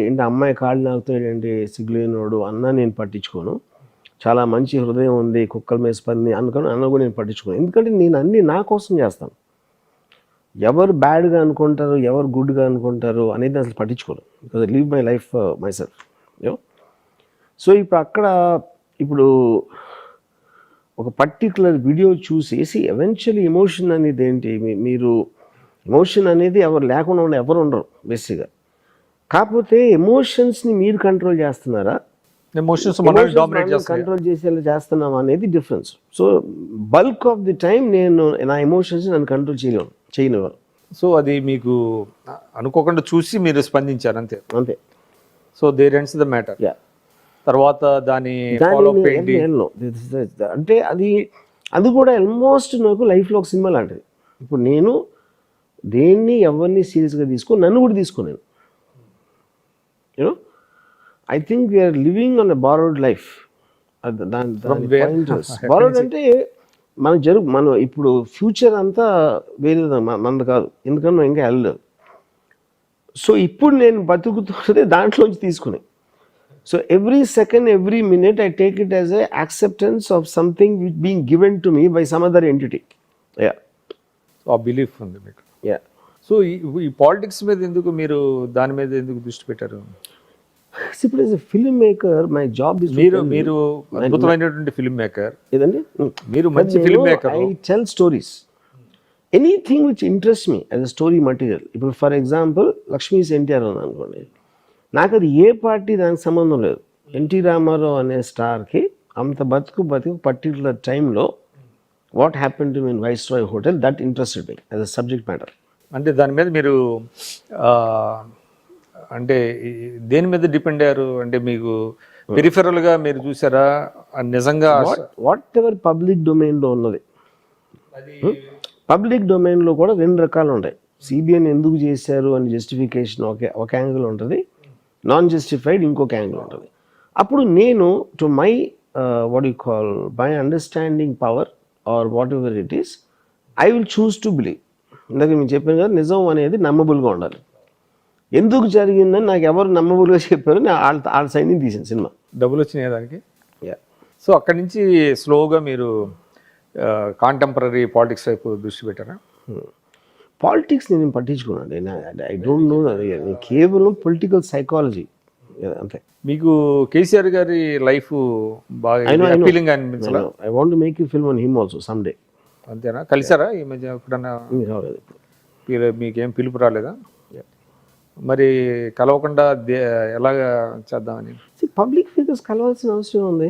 ఏంటి అమ్మాయి కాళ్ళు నాకుతాడండి సిగ్గులేనోడు అన్నా నేను పట్టించుకోను. చాలా మంచి హృదయం ఉంది, కుక్కల మీద స్పంది అనుకోను, అన్న కూడా నేను పట్టించుకోను. ఎందుకంటే నేను అన్నీ నా కోసం చేస్తాను. ఎవరు బ్యాడ్గా అనుకుంటారు, ఎవరు గుడ్గా అనుకుంటారు అనేది అసలు పట్టించుకోను. Because I live my life my self. So ఇప్పుడు ఒక పర్టికులర్ వీడియో చూసేసి ఎవెన్చువల్లీ ఎమోషన్ అనేది ఏంటి, మీరు ఎమోషన్ అనేది ఎవరు లేకుండా ఉండే ఎవరు ఉండరు బేసిక్గా. కాకపోతే ఎమోషన్స్ని మీరు కంట్రోల్ చేస్తున్నారా, ఎమోషన్స్ కంట్రోల్ చేసేలా చేస్తున్నాం అనేది difference. So bulk of the time నేను నా ఎమోషన్స్ నన్ను కంట్రోల్ చేయనివ్వరు. సో అది మీకు అనుకోకుండా చూసి మీరు స్పందించారు అంతే అంతే. So there ends the matter. తర్వాత దాని అంటే అది కూడా ఆల్మోస్ట్ నాకు లైఫ్లో ఒక సినిమా లాంటిది. ఇప్పుడు నేను దేన్ని ఎవరిని సీరియస్గా నన్ను కూడా తీసుకోలేను. You know I think we are living on a borrowed life. Borrowed అంటే మనం ఇప్పుడు ఫ్యూచర్ అంతా వేరేది, మనది కాదు. ఎందుకంటే మనం ఇంకా వెళ్ళలేదు. సో ఇప్పుడు నేను బతుకుతున్నది దాంట్లోంచి తీసుకుని. So every second, every minute I take it as a acceptance of something which being given to me by some other entity. ఆ బిలీఫ్ ఉంది మీకు. సో ఈ పాలిటిక్స్ మీద ఎందుకు మీరు దాని మీద ఎందుకు దృష్టి పెట్టారు? ఇప్పుడు as a film maker my job is మీరు అద్భుతమైనటువంటి ఫిల్మ్ మేకర్. ఏదండి, మీరు మంచి film maker. I tell stories, anything which interest me as a story material. ఇప్పుడు ఫర్ ఎగ్జాంపుల్ లక్ష్మీస్ ఎన్టీఆర్ ఉంది అనుకోండి, నాకు అది ఏ పార్టీ దానికి సంబంధం లేదు. ఎన్టీ రామారావు అనే స్టార్కి అంత బతుకు పర్టికులర్ టైంలో what happen to mean viceroy hotel, that interested me as a subject matter. అంటే దాని మీద మీరు అంటే దేని మీద డిపెండ్ అయ్యారు? అంటే మీకు పెరిఫెరల్గా మీరు చూసారా నిజంగా? వాట్ ఎవర్ పబ్లిక్ డొమైన్లో ఉన్నది. పబ్లిక్ డొమైన్లో కూడా రెండు రకాలు ఉంటాయి. సిబిఐని ఎందుకు చేశారు అని జస్టిఫికేషన్ ఒక యాంగిల్ ఉంటుంది, నాన్ జస్టిఫైడ్ ఇంకొక యాంగిల్ ఉంటుంది. అప్పుడు నేను to my what you call my understanding power or whatever it is, I will choose to believe. ఇందాక నేను చెప్పాను కదా, నిజం అనేది నమ్మబుల్గా ఉండాలి. ఎందుకు జరిగిందని నాకు ఎవరు నమ్మబుల్గా చెప్పారు, వాళ్ళ సైడ్ నుంచి తీసాను సినిమా. డబ్బులు వచ్చినాయి దానికి. సో అక్కడి నుంచి స్లోగా మీరు కాంటెంపరీ పాలిటిక్స్ వైపు దృష్టి పెట్టారా? పాలిటిక్స్ నేను పట్టించుకున్నాను. ఐ డోంట్ నో, కేవలం పొలిటికల్ సైకాలజీ అంతే. మీకు కేసీఆర్ గారి లైఫ్ బాగా అపీలింగ్ అనిపించాలా? I want to make you film on him also some day. అంతేనా? కలిసారా ఈ మధ్య ఎప్పుడన్నా? మీకేం పిలుపు రాలేదా? మరి కలవకుండా ఎలాగా చేద్దామని? పబ్లిక్ ఫిగర్స్ కలవాల్సిన అవసరం ఉంది.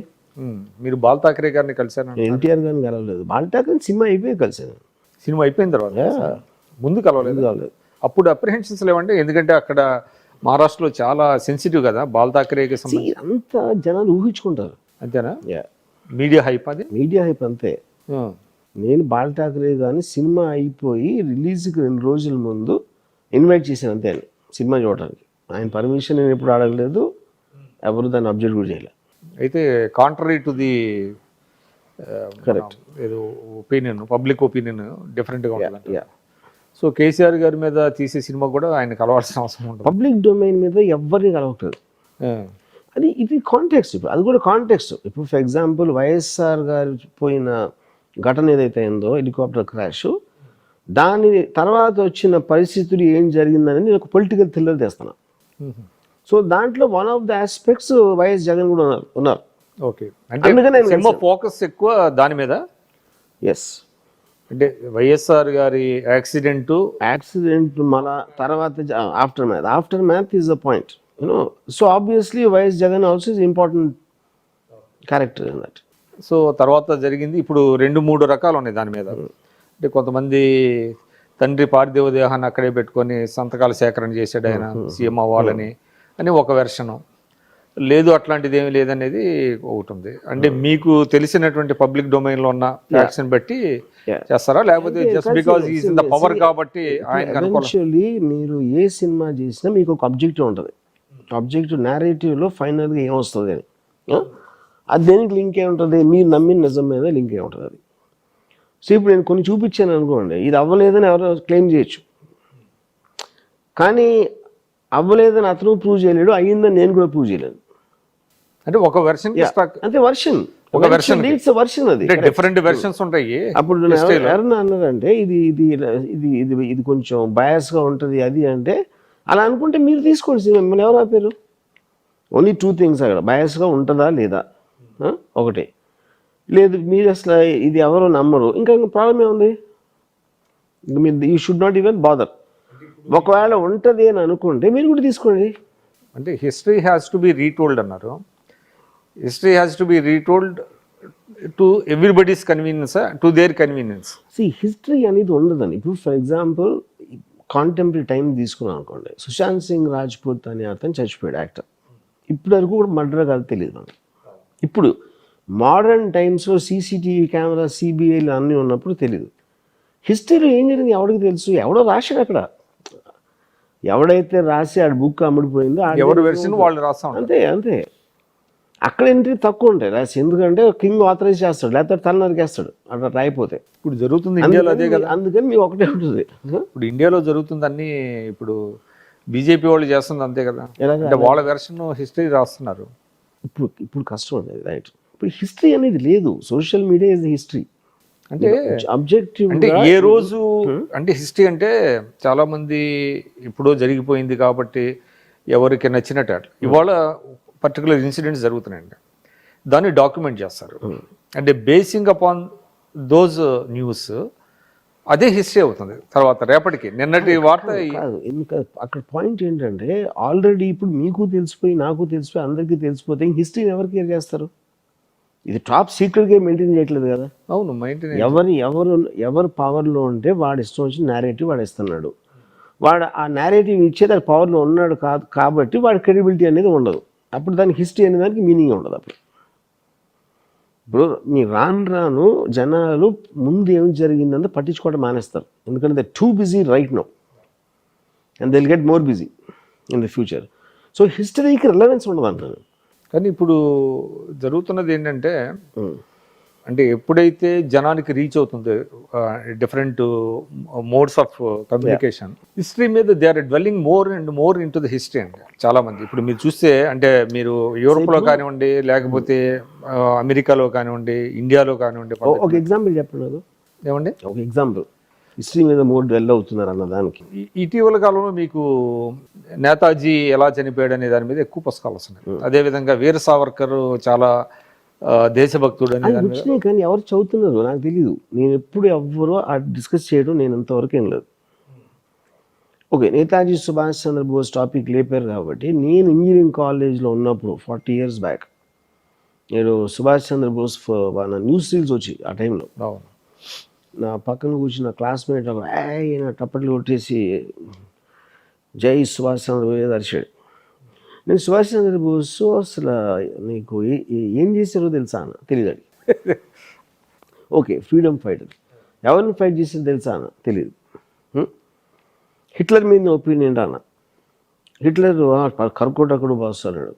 మీరు బాల్ ఠాకరే గారిని కలిసారు? ఎన్టీఆర్ గారిని కలవలేదు. బాల్ ఠాకరే సినిమా అయిపోయి కలిసాను. సినిమా అయిపోయిన తర్వాత ముందు కలవలేదు. అప్పుడు అప్రిహెన్షన్స్ లేవంటే, ఎందుకంటే అక్కడ మహారాష్ట్రలో చాలా సెన్సిటివ్ కదా బాల్ ఠాకరేకి సంబంధించి. అంతా జనాలు ఊహించుకుంటారు. అంతేనా? Media hype. అది మీడియా హైప్ అంతే. నేను బాల్ ఠాకరే కానీ సినిమా అయిపోయి రిలీజ్కి 2 రోజుల ముందు ఇన్వైట్ చేశాను అంతే సినిమా చూడడానికి. ఆయన పర్మిషన్ నేను ఎప్పుడు అడగలేదు, ఎవరు దాన్ని అబ్జెక్ట్ కూడా చేయలేదు. అయితే కాంట్రరీ టు ది కరెక్ట్ ఏదో ఒపీనియన్, పబ్లిక్ ఒపీనియన్ డిఫరెంట్గా ఉంటుంది. సో కేసీఆర్ గారి మీద తీసే సినిమా కూడా ఆయన కలవాల్సిన అవసరం ఉంటుంది. పబ్లిక్ డొమైన్ మీద ఎవరిని కలవట్లేదు. ఇది కాంటెక్స్ట్. ఇప్పుడు అది కూడా కాంటెక్స్ట్. ఇప్పుడు ఫర్ ఎగ్జాంపుల్ వైఎస్ఆర్ గారు పోయిన ఘటన ఏదైతే అయిందో, హెలికాప్టర్ క్రాష్, దాని తర్వాత వచ్చిన పరిస్థితులు ఏం జరిగిందని నేను ఒక పొలిటికల్ థ్రిల్లర్ తెస్తాను. సో దాంట్లో one of the aspects YS Jagan కూడా ఉన్నారు. ఓకే, అంటే సినిమా ఫోకస్ ఎక్కువ దాని మీద. ఎస్, అంటే వైఎస్ఆర్ గారి యాక్సిడెంట్ మళ్ళా తర్వాత after math is the point, you know. So obviously YS Jagan also is important character in that. So తర్వాత జరిగింది. ఇప్పుడు 2-3 రకాలు ఉన్నాయి దాని మీద. అంటే కొంతమంది తండ్రి పార్థివ దేహాన్ని అక్కడే పెట్టుకొని సంతకాల సేకరణ చేసాడు ఆయన సీఎం అవ్వాలని అని ఒక వెర్షను. లేదు అట్లాంటిది ఏమి లేదనేది ఒకటి ఉంది. అంటే మీకు తెలిసినటువంటి పబ్లిక్ డొమైన్లో ఉన్న ఫ్యాక్షన్ బట్టి చేస్తారా, లేకపోతే just because is in the power కాబట్టి ఆయన? యాక్చువల్లీ మీరు ఏ సినిమా చేసినా మీకు ఒక అబ్జెక్టివ్ ఉంటుంది. అబ్జెక్టివ్ నేరేటివ్లో ఫైనల్గా ఏమొస్తుంది అని, అది దేనికి లింక్ అయి ఉంటుంది, మీరు నమ్మిన నిజం మీద లింక్ అయి ఉంటుంది అది. సో ఇప్పుడు నేను కొన్ని చూపించాను అనుకోండి, ఇది అవ్వలేదని ఎవరో క్లెయిమ్ చేయొచ్చు, కానీ అవ్వలేదని అతను ప్రూవ్ చేయలేడు, అయ్యిందని నేను కూడా ప్రూవ్ చేయలేను. అంటే ఒక వెర్షన్ అంతే, వర్షన్ ఒక version కి. ఇట్స్ వర్షన్ అది. డిఫరెంట్ వెర్షన్స్ ఉంటాయి. అప్పుడు ఎవరన్నా అన్నారంటే ఇది ఇది ఇది ఇది ఇది కొంచెం బయాస్గా ఉంటుంది అది అంటే, అలా అనుకుంటే మీరు తీసుకోండి సినిమా, మిమ్మల్ని ఎవరు ఆపారు? ఓన్లీ 2 థింగ్స్ అక్కడ, బయాస్గా ఉంటుందా లేదా ఒకటే. లేదు మీరు అసలు ఇది ఎవరో నమ్మరు, ఇంకా ప్రాబ్లం ఏముంది? మీరు you should not even bother. ఒకవేళ ఉంటుంది అని అనుకుంటే మీరు కూడా తీసుకోండి. అంటే history has to be retold అన్నారు. History has to be retold to everybody's convenience, to their convenience. History అనేది ఉండదని. ఇప్పుడు ఫర్ ఎగ్జాంపుల్ కాంటెంపరీ టైం తీసుకున్నాం అనుకోండి, సుశాంత్ సింగ్ రాజ్పూత్ అనే అతను చచ్చిపోయాడు, యాక్టర్. ఇప్పటి వరకు కూడా మర్డర్ కాదు తెలియదు మనకి. ఇప్పుడు మోడర్న్ టైమ్స్లో సీసీటీవీ కెమెరా, సిబిఐలు అన్నీ ఉన్నప్పుడు తెలియదు. హిస్టరీలో ఏం జరిగింది ఎవరికి తెలుసు? ఎవడో రాశాడు అక్కడ, ఎవడైతే రాసి ఆడ బుక్ అమ్ముడిపోయిందో ఎవరు వెర్షన్ వాళ్ళు రాస్తాం. అంతే అంతే. అక్కడ ఎంట్రీ తక్కువ ఉంటాయి రాసి, ఎందుకంటే కింగ్ ఆథరైజ్ చేస్తాడు, లేకపోతే తల నరికేస్తాడు అట్లా రాయిపోతే. ఇప్పుడు జరుగుతుంది ఇండియాలో అదే కదా. అందుకని మీకు ఒకటే ఉంటుంది. ఇప్పుడు ఇండియాలో జరుగుతుంది అన్ని, ఇప్పుడు బీజేపీ వాళ్ళు చేస్తుంది అంతే కదా. అంటే వాళ్ళ వెర్షన్ హిస్టరీ రాస్తున్నారు. ఇప్పుడు ఇప్పుడు కష్టం అనేది, రైట్. ఇప్పుడు హిస్టరీ అనేది లేదు, సోషల్ మీడియా ఇస్ హిస్టరీ. అంటే అబ్జెక్టివ్ అంటే ఏ రోజు అంటే హిస్టరీ అంటే చాలా మంది ఇప్పుడు జరిగిపోయింది కాబట్టి ఎవరికి నచ్చినట్టు అట్లా. ఇవాళ పర్టికులర్ ఇన్సిడెంట్స్ జరుగుతున్నాయండి, దాన్ని డాక్యుమెంట్ చేస్తారు. అంటే బేసింగ్ అపాన్ దోస్ న్యూస్ అదే హిస్టరీ అవుతుంది తర్వాత రేపటికి. నిన్నటి వార్త కాదు. ఎందుకంటే అక్కడ పాయింట్ ఏంటంటే ఆల్రెడీ ఇప్పుడు మీకు తెలిసిపోయి నాకు తెలిసిపోయి అందరికీ తెలిసిపోతే హిస్టరీని ఎవరు కేర్ చేస్తారు? ఇది టాప్ సీక్రెట్గా మెయింటైన్ చేయట్లేదు కదా. అవును, మెయింటైన్. ఎవరు పవర్లో ఉంటే వాడు ఇష్టం వచ్చి నేరేటివ్ వాడు ఇస్తున్నాడు. వాడు ఆ నేరేటివ్ ఇచ్చేది అది పవర్లో ఉన్నాడు కాదు కాబట్టి వాడి క్రెడిబిలిటీ అనేది ఉండదు. అప్పుడు దానికి హిస్టరీ అనే దానికి మీనింగ్ ఉండదు. అప్పుడు ఇప్పుడు మీ రాను జనాలు ముందు ఏం జరిగిందంటే పట్టించుకోవడం మానేస్తారు, ఎందుకంటే they too busy right now and they will get more busy in the future. So హిస్టరీకి రిలవెన్స్ ఉండదు అంటారు. కానీ ఇప్పుడు జరుగుతున్నది ఏంటంటే, అంటే ఎప్పుడైతే జనానికి రీచ్ అవుతుంది different modes of communication, history మీద they are dwelling more and more into the history అండి చాలా మంది. ఇప్పుడు మీరు చూస్తే అంటే మీరు యూరోప్లో కానివ్వండి, లేకపోతే అమెరికాలో కానివ్వండి, ఇండియాలో కానివ్వండి. ఒక ఎగ్జాంపుల్ చెప్పండి. ఏమండి ఒక ఎగ్జాంపుల్ హిస్టరీ మీద మోర్ డ్వెల్ అవుతున్నారు అన్న దానికి. ఇటీవల కాలంలో మీకు నేతాజీ ఎలా చనిపోయాడు అనే దాని మీద ఎక్కువ పుస్తకాలు వస్తున్నాయి. అదేవిధంగా వీర సావర్కర్ చాలా దేశభక్తుడు అనే దాని మీద. కానీ ఎవరు చదువుతున్నారు నాకు తెలియదు. నేను ఎప్పుడు ఎవ్వరూ డిస్కస్ చేయడం నేను ఇంతవరకు ఏం లేదు. ఓకే, నేతాజీ సుభాష్ చంద్రబోస్ టాపిక్ లేపారు కాబట్టి నేను ఇంజనీరింగ్ కాలేజ్లో ఉన్నప్పుడు 40 years బ్యాక్ నేను సుభాష్ చంద్రబోస్ న్యూస్ రీల్స్ వచ్చి ఆ టైంలో నా పక్కన కూర్చున్న క్లాస్మేట్ ఆయన టప్పట్లు కొట్టేసి జై సుభాష్ చంద్రబోస్ అరిచాడు. నేను సుభాష్ చంద్రబోస్ అసలు నీకు ఏం చేశారో తెలుసా అన్న, తెలియదు. ఓకే, ఫ్రీడమ్ ఫైటర్, ఎవరిని ఫైట్ చేసారో తెలుసా అన్న, తెలియదు. హిట్లర్ మీద ఒపీనియన్ అన్న, హిట్లర్ కర్కోటకుడు బాస్ అన్నాడు.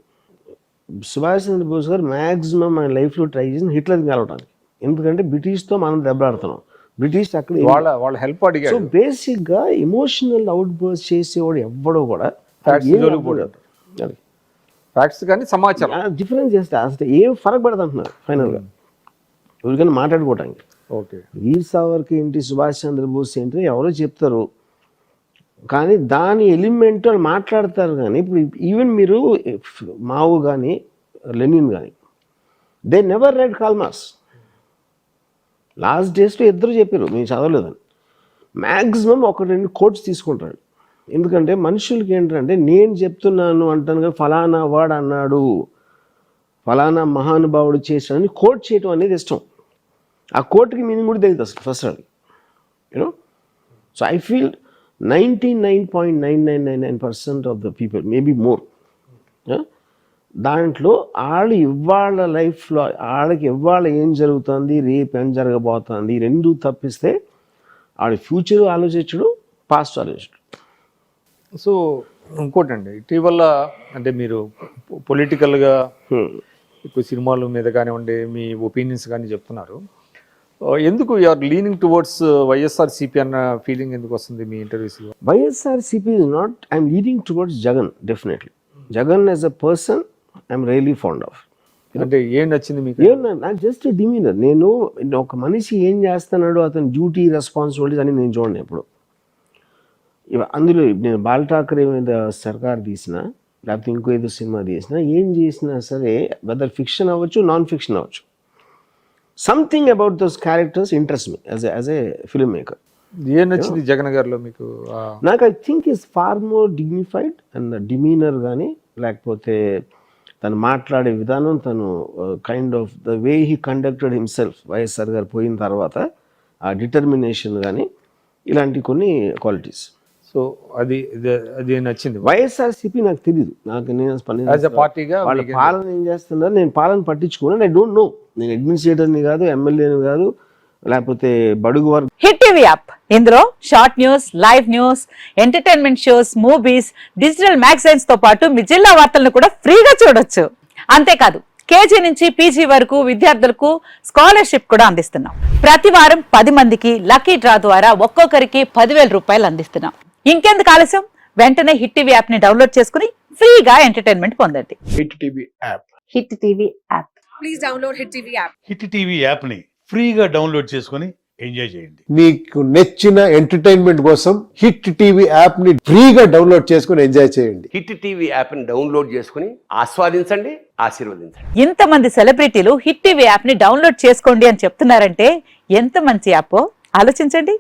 సుభాష్ చంద్రబోస్ గారు మ్యాక్సిమం ఆయన లైఫ్లో ట్రై చేసిన హిట్లర్ని కలవడానికి, ఎందుకంటే బ్రిటిష్తో మనం దెబ్బలాడుతున్నాం. బ్రిటిష్ అక్కడ వాళ్ళ హెల్ప్ అడిగారు. సో బేసిక్గా ఎమోషనల్ అవుట్ బర్స్ట్ చేసేవాడు ఎవ్వడో కూడా ఫ్యాక్ట్స్ కానీ సమాచారం డిఫరెన్స్ చేస్తే అసలు ఏం ఫరక్ పడదు అంటున్నారు ఫైనల్గా ఎవరికైనా మాట్లాడుకోవటానికి. ఓకే, వీర్ సావర్కర్ ఏంటి, సుభాష్ చంద్రబోస్ ఏంటి ఎవరో చెప్తారు, కానీ దాని ఎలిమెంట్ వాళ్ళు మాట్లాడతారు. కానీ ఇప్పుడు ఈవెన్ మీరు మావు కానీ లెనిన్ కానీ they never red call marks. Last డేస్లో ఇద్దరు చెప్పారు మేము చదవలేదని. మ్యాక్సిమం 1-2 కోట్స్ తీసుకుంటాడు. ఎందుకంటే మనుషులకి ఏంటంటే నేను చెప్తున్నాను అంటాను కానీ ఫలానా వాడు అన్నాడు, ఫలానా మహానుభావుడు చేశాడని కోట్ చేయటం అనేది ఇష్టం. ఆ కోట్కి మీనింగ్ కూడా తెలియదు అసలు ఫస్ట్ అది, you know. So I feel 99.9999% of the people, maybe more, దాంట్లో వాళ్ళు ఇవాళ లైఫ్లో వాళ్ళకి ఇవాళ ఏం జరుగుతుంది, రేపు ఏం జరగబోతుంది, ఈ రెండు తప్పిస్తే వాడి ఫ్యూచర్ ఆలోచించడు, పాస్ట్ ఆలోచించడు. సో ఇంకోటండి, ఇటీవల అంటే మీరు పొలిటికల్గా ఎక్కువ సినిమాల మీద కానివ్వండి మీ ఒపీనియన్స్ కానీ చెప్తున్నారు. ఎందుకు యూఆర్ లీనింగ్ టువర్డ్స్ వైఎస్ఆర్సీపీ అన్న ఫీలింగ్ ఎందుకు వస్తుంది మీ ఇంటర్వ్యూస్లో? YSRCP is not, I'm leading towards Jagan. Definitely Jagan as a person I'm really fond of. అంటే ఏం నచ్చింది మీకు? నాకు జస్ట్ డిమీనర్. నేను ఒక మనిషి ఏం చేస్తున్నాడో అతని డ్యూటీ రెస్పాన్సిబిలిటీస్ అని నేను చూడండి ఎప్పుడు. అందులో నేను బాల్ ఠాకరే మీద సర్కార్ తీసినా లేకపోతే ఇంకో ఏదో సినిమా తీసినా ఏం చేసినా సరే, వెదర్ ఫిక్షన్ అవ్వచ్చు నాన్ ఫిక్షన్ అవ్వచ్చు, something about those characters interest me as a film maker. ఏం నచ్చింది జగన్ గారిలో మీకు? నాకు I think is far more dignified and demeanour కానీ, లేకపోతే తను మాట్లాడే విధానం, తను kind of the way he conducted himself YSR garu పోయిన తర్వాత, ఆ డిటర్మినేషన్ కానీ, ఇలాంటి కొన్ని క్వాలిటీస్. సో అది నచ్చింది. వైఎస్ఆర్సీపీ నాకు తెలియదు, నాకు నేను పార్టీగా వాళ్ళ పాలన ఏం చేస్తున్నారు నేను పాలన పట్టించుకున్నాను. I don't no. నేను అడ్మినిస్ట్రేటర్ని కాదు, ఎమ్మెల్యేని కాదు, లేకపోతే బడుగు వర్గ. హిట్ టీవీ యాప్, ఇందులో short news, live news, entertainment shows, movies, digital magazines తో పాటు మీ జిల్లా వార్తలను కూడా ఫ్రీగా చూడొచ్చు. అంతేకాదు కేజీ నుంచి పీజీ వరకు విద్యార్థులకు స్కాలర్షిప్ కూడా అందిస్తున్నాం. ప్రతి వారం 10 మందికి లక్కీ డ్రా ద్వారా ఒక్కొక్కరికి 10,000 రూపాయలు అందిస్తున్నాం. ఇంకెందుకు ఆలస్యం, వెంటనే హిట్ టీవీ యాప్ ని డౌన్లోడ్ చేసుకుని ఫ్రీగా ఎంటర్టైన్మెంట్ పొందండి. Hit TV app. Hit TV app. Please download hit TV app. Hit TV app ని ఫ్రీగా డౌన్లోడ్ చేసుకొని ఎంజాయ్ చేయండి. మీకు నచ్చిన ఎంటర్టైన్మెంట్ కోసం హిట్ టీవీ యాప్ ని ఫ్రీగా డౌన్లోడ్ చేసుకొని ఎంజాయ్ చేయండి. హిట్ టీవీ యాప్ ని డౌన్లోడ్ చేసుకుని ఆస్వాదించండి, ఆశీర్వదించండి. ఇంతమంది సెలబ్రిటీలు హిట్ టీవీ యాప్ ని డౌన్లోడ్ చేసుకోండి అని చెప్తున్నారంటే ఎంత మంచి యాప్ ఆలోచించండి.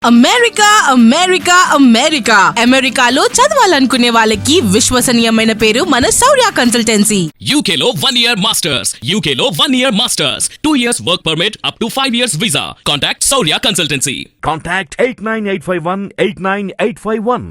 అమెరికా అమెరికా అమెరికా అమెరికాలో చదవాలనుకునే వాళ్ళకి విశ్వసనీయమైన పేరు మన శౌర్య కన్సల్టెన్సీ. UK లో 1 year masters, UK లో 1 year masters, 2 years work permit up to 5 years visa. Contact Saurya Consultancy. Contact 89851 89851.